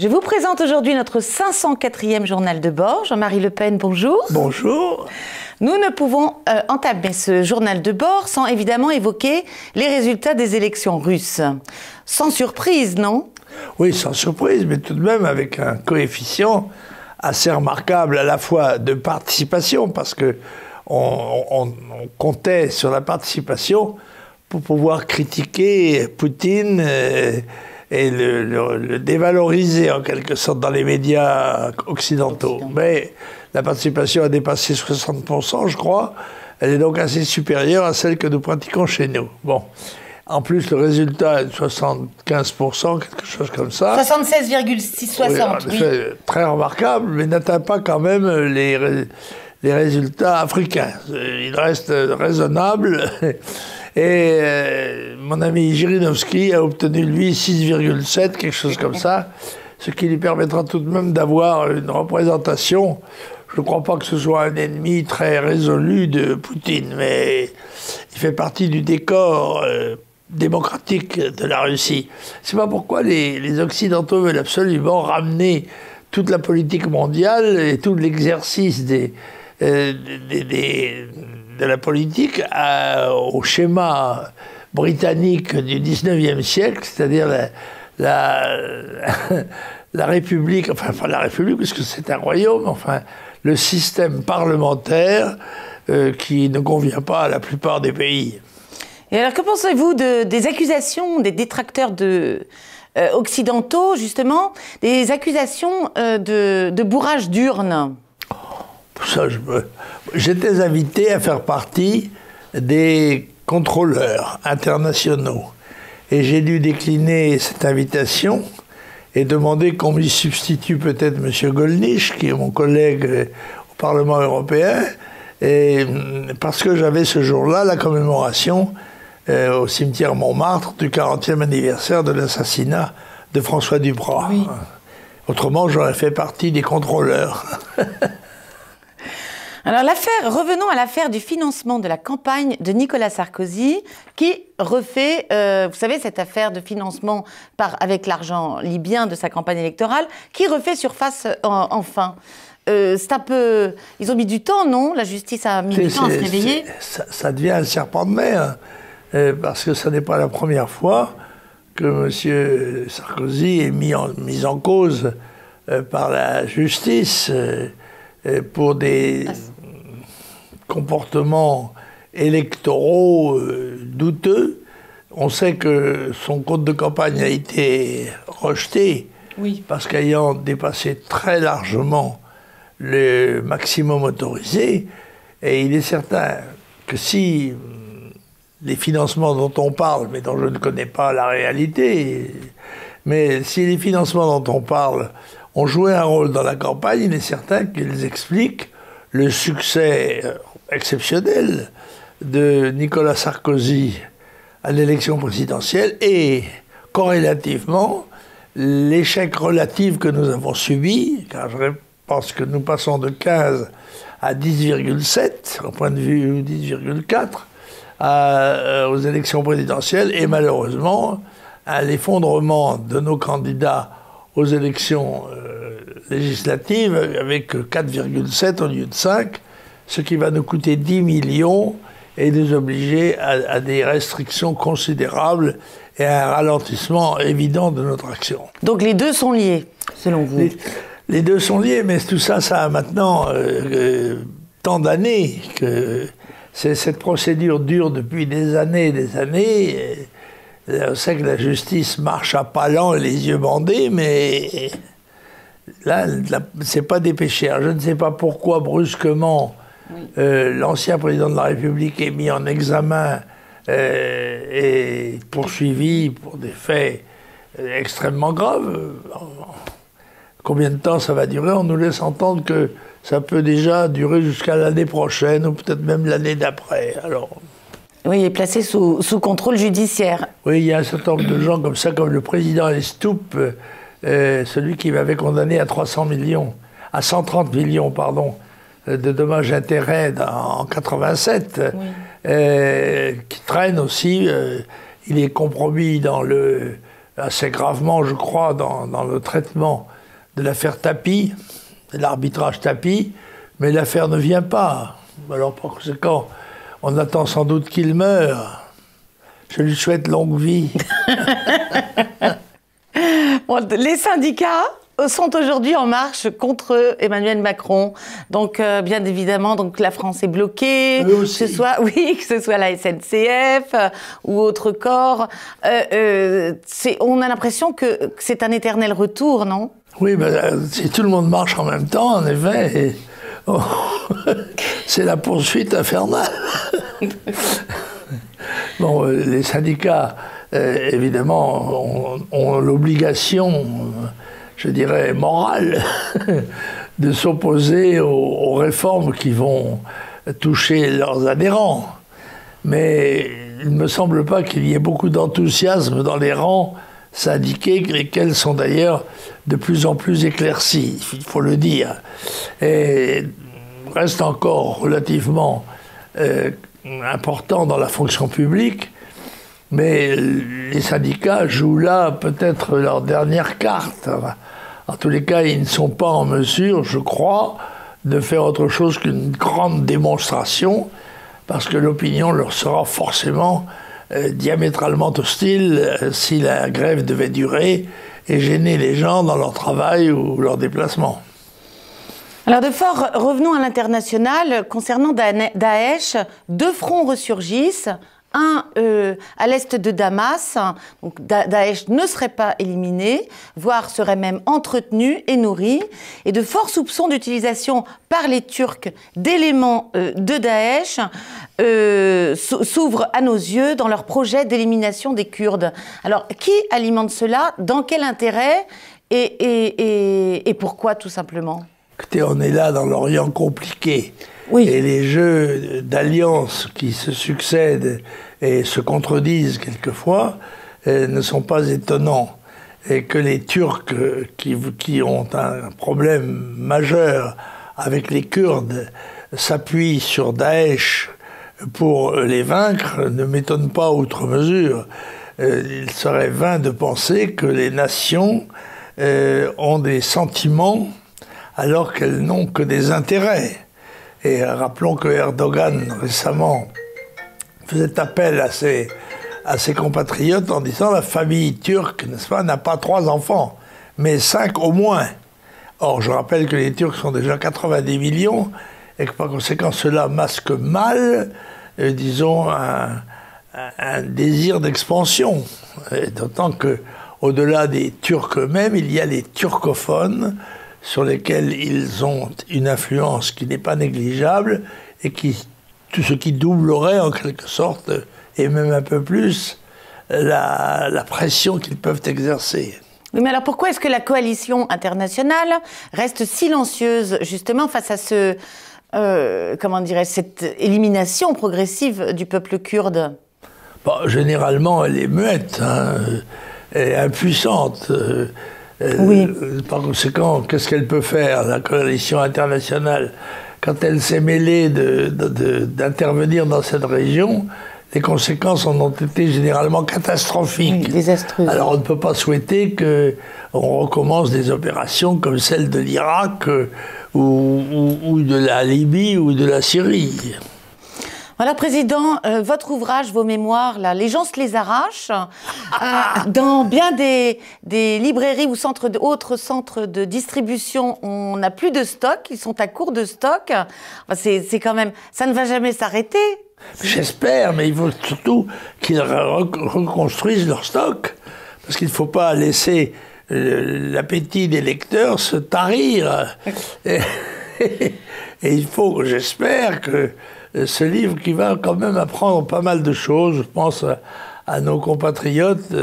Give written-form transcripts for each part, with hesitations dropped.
Je vous présente aujourd'hui notre 504e journal de bord. Jean-Marie Le Pen, bonjour. Bonjour. Nous ne pouvons entamer ce journal de bord sans évidemment évoquer les résultats des élections russes. Sans surprise, non? Oui, sans surprise, mais tout de même avec un coefficient assez remarquable à la fois de participation, parce que on comptait sur la participation pour pouvoir critiquer Poutine et le dévaloriser en quelque sorte dans les médias occidentaux. Mais la participation a dépassé 60%, je crois. Elle est donc assez supérieure à celle que nous pratiquons chez nous. Bon. En plus, le résultat est de 75%, quelque chose comme ça. 76,660, oui. Très remarquable, mais n'atteint pas quand même les résultats africains. Il reste raisonnable. Et mon ami Jirinovski a obtenu, lui, 6,7, quelque chose comme ça, ce qui lui permettra tout de même d'avoir une représentation. Je ne crois pas que ce soit un ennemi très résolu de Poutine, mais il fait partie du décor démocratique de la Russie. C'est pas pourquoi les Occidentaux veulent absolument ramener toute la politique mondiale et tout l'exercice de la politique au schéma britannique du 19e siècle, c'est-à-dire la République, enfin pas la République, puisque c'est un royaume, enfin le système parlementaire qui ne convient pas à la plupart des pays. Et alors, que pensez-vous des accusations des détracteurs occidentaux, justement, des accusations de bourrage d'urnes? J'étais invité à faire partie des contrôleurs internationaux. Et j'ai dû décliner cette invitation et demander qu'on m'y substitue peut-être M. Gollnisch, qui est mon collègue au Parlement européen, et parce que j'avais ce jour-là la commémoration au cimetière Montmartre du 40e anniversaire de l'assassinat de François Duprat. Oui. Autrement, j'aurais fait partie des contrôleurs. Alors, revenons à l'affaire du financement de la campagne de Nicolas Sarkozy, qui refait, vous savez, cette affaire de financement avec l'argent libyen de sa campagne électorale, qui refait surface enfin. C'est un peu... Ils ont mis du temps, non? La justice a mis du temps à se réveiller. Ça devient un serpent de mer, parce que ce n'est pas la première fois que M. Sarkozy est mis en cause par la justice pour des comportements électoraux douteux. On sait que son compte de campagne a été rejeté, oui, parce qu'ayant dépassé très largement le maximum autorisé, et il est certain que si les financements dont on parle, mais dont je ne connais pas la réalité, mais si les financements dont on parle ont joué un rôle dans la campagne, il est certain qu'ils expliquent le succès exceptionnel de Nicolas Sarkozy à l'élection présidentielle et, corrélativement, l'échec relatif que nous avons subi, car je pense que nous passons de 15 à 10,7, au point de vue 10,4, aux élections présidentielles, et malheureusement, à l'effondrement de nos candidats aux élections législatives avec 4,7 au lieu de 5, ce qui va nous coûter 10 millions et nous obliger à des restrictions considérables et à un ralentissement évident de notre action. Donc les deux sont liés, selon vous? Les deux sont liés, mais tout ça, ça a maintenant tant d'années que cette procédure dure depuis des années et des années. On sait que la justice marche à pas lents et les yeux bandés, mais là, c'est pas dépêché. Alors, je ne sais pas pourquoi, brusquement, l'ancien président de la République est mis en examen et poursuivi pour des faits extrêmement graves. Combien de temps ça va durer? On nous laisse entendre que ça peut déjà durer jusqu'à l'année prochaine, ou peut-être même l'année d'après. Alors... Oui, il est placé sous contrôle judiciaire. Oui, il y a un certain nombre de gens comme ça, comme le président Estoupe, celui qui m'avait condamné à 130 millions, pardon, de dommages-intérêts en 87, oui, qui traîne aussi. Il est compromis assez gravement, je crois, dans le traitement de l'affaire Tapie, de l'arbitrage Tapie, mais l'affaire ne vient pas. Alors par conséquent, on attend sans doute qu'il meure. Je lui souhaite longue vie. Bon, les syndicats sont aujourd'hui en marche contre Emmanuel Macron. Donc, bien évidemment, donc la France est bloquée, que ce soit la SNCF ou autre corps. On a l'impression que c'est un éternel retour, non? Oui, si tout le monde marche en même temps, en effet, c'est la poursuite infernale. Bon, les syndicats, évidemment, ont l'obligation, je dirais, morale, de s'opposer aux réformes qui vont toucher leurs adhérents. Mais il ne me semble pas qu'il y ait beaucoup d'enthousiasme dans les rangs syndiqués, lesquels sont d'ailleurs de plus en plus éclaircis, il faut le dire. Et reste encore relativement important dans la fonction publique, mais les syndicats jouent là peut-être leur dernière carte. En tous les cas, ils ne sont pas en mesure, je crois, de faire autre chose qu'une grande démonstration, parce que l'opinion leur sera forcément diamétralement hostile si la grève devait durer et gêner les gens dans leur travail ou leur déplacement. Alors de fort, revenons à l'international. Concernant Daesh, 2 fronts ressurgissent. Un à l'est de Damas, donc Daesh ne serait pas éliminé, voire serait même entretenu et nourri. Et de forts soupçons d'utilisation par les Turcs d'éléments de Daesh s'ouvrent à nos yeux dans leur projet d'élimination des Kurdes. Alors, qui alimente cela? Dans quel intérêt? Et pourquoi, tout simplement? Écoutez, on est là dans l'Orient compliqué. Oui. Et les jeux d'alliances qui se succèdent et se contredisent quelquefois ne sont pas étonnants. Et que les Turcs qui ont un problème majeur avec les Kurdes s'appuient sur Daesh pour les vaincre ne m'étonne pas outre mesure. Il serait vain de penser que les nations ont des sentiments alors qu'elles n'ont que des intérêts. Et rappelons que Erdogan, récemment, faisait appel à ses compatriotes en disant la famille turque, n'est-ce pas, n'a pas 3 enfants, mais 5 au moins. Or, je rappelle que les Turcs sont déjà 90 millions et que par conséquent, cela masque mal, disons, un désir d'expansion. D'autant qu'au-delà des Turcs eux-mêmes, il y a les turcophones, sur lesquels ils ont une influence qui n'est pas négligeable et tout ce qui doublerait en quelque sorte, et même un peu plus, la pression qu'ils peuvent exercer. Oui, mais alors pourquoi est-ce que la coalition internationale reste silencieuse justement face à cette élimination progressive du peuple kurde? Bon, généralement, elle est muette, elle est impuissante. Oui. Par conséquent, qu'est-ce qu'elle peut faire, la coalition internationale? Quand elle s'est mêlée d'intervenir dans cette région, les conséquences en ont été généralement catastrophiques. Oui, désastreuses. Alors on ne peut pas souhaiter qu'on recommence des opérations comme celle de l'Irak ou de la Libye ou de la Syrie. Voilà, Président, votre ouvrage, vos mémoires, là, les gens se les arrachent. Dans bien des librairies ou autres centres de distribution, on n'a plus de stock, ils sont à court de stock. Enfin, c'est quand même, ça ne va jamais s'arrêter. J'espère, mais il faut surtout qu'ils reconstruisent leur stock. Parce qu'il ne faut pas laisser l'appétit des lecteurs se tarir. Et il faut, j'espère, que ce livre qui va quand même apprendre pas mal de choses, je pense à nos compatriotes,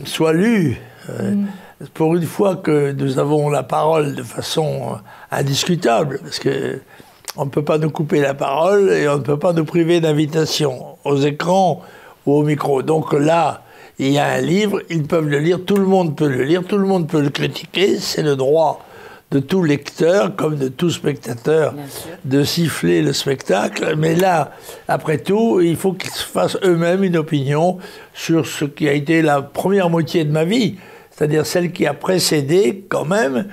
soit lu. Pour une fois que nous avons la parole de façon indiscutable, parce que on ne peut pas nous couper la parole et on ne peut pas nous priver d'invitation aux écrans ou au micro. Donc là, il y a un livre, ils peuvent le lire, tout le monde peut le lire, tout le monde peut le critiquer, c'est le droit de tout lecteur, comme de tout spectateur, de siffler le spectacle. Mais là, après tout, il faut qu'ils se fassent eux-mêmes une opinion sur ce qui a été la première moitié de ma vie, c'est-à-dire celle qui a précédé quand même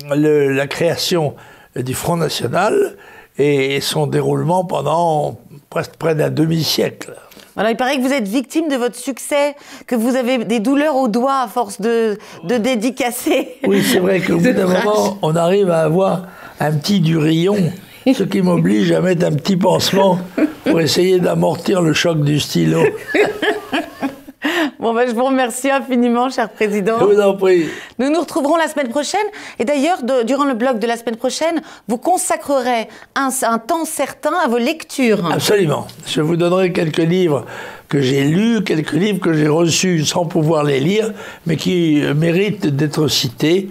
la création du Front National et son déroulement pendant presque près d'un demi-siècle. Alors, il paraît que vous êtes victime de votre succès, que vous avez des douleurs aux doigts à force de dédicacer. Oui, c'est vrai qu'au bout d'un moment, on arrive à avoir un petit durillon, ce qui m'oblige à mettre un petit pansement pour essayer d'amortir le choc du stylo. Bon, ben, je vous remercie infiniment, cher président. Je vous en prie. Nous nous retrouverons la semaine prochaine. Et d'ailleurs, durant le bloc de la semaine prochaine, vous consacrerez un temps certain à vos lectures. Absolument. Je vous donnerai quelques livres que j'ai lus, quelques livres que j'ai reçus sans pouvoir les lire, mais qui méritent d'être cités,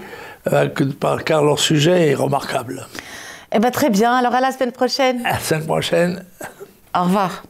car leur sujet est remarquable. Eh bien, très bien. Alors, à la semaine prochaine. À la semaine prochaine. Au revoir.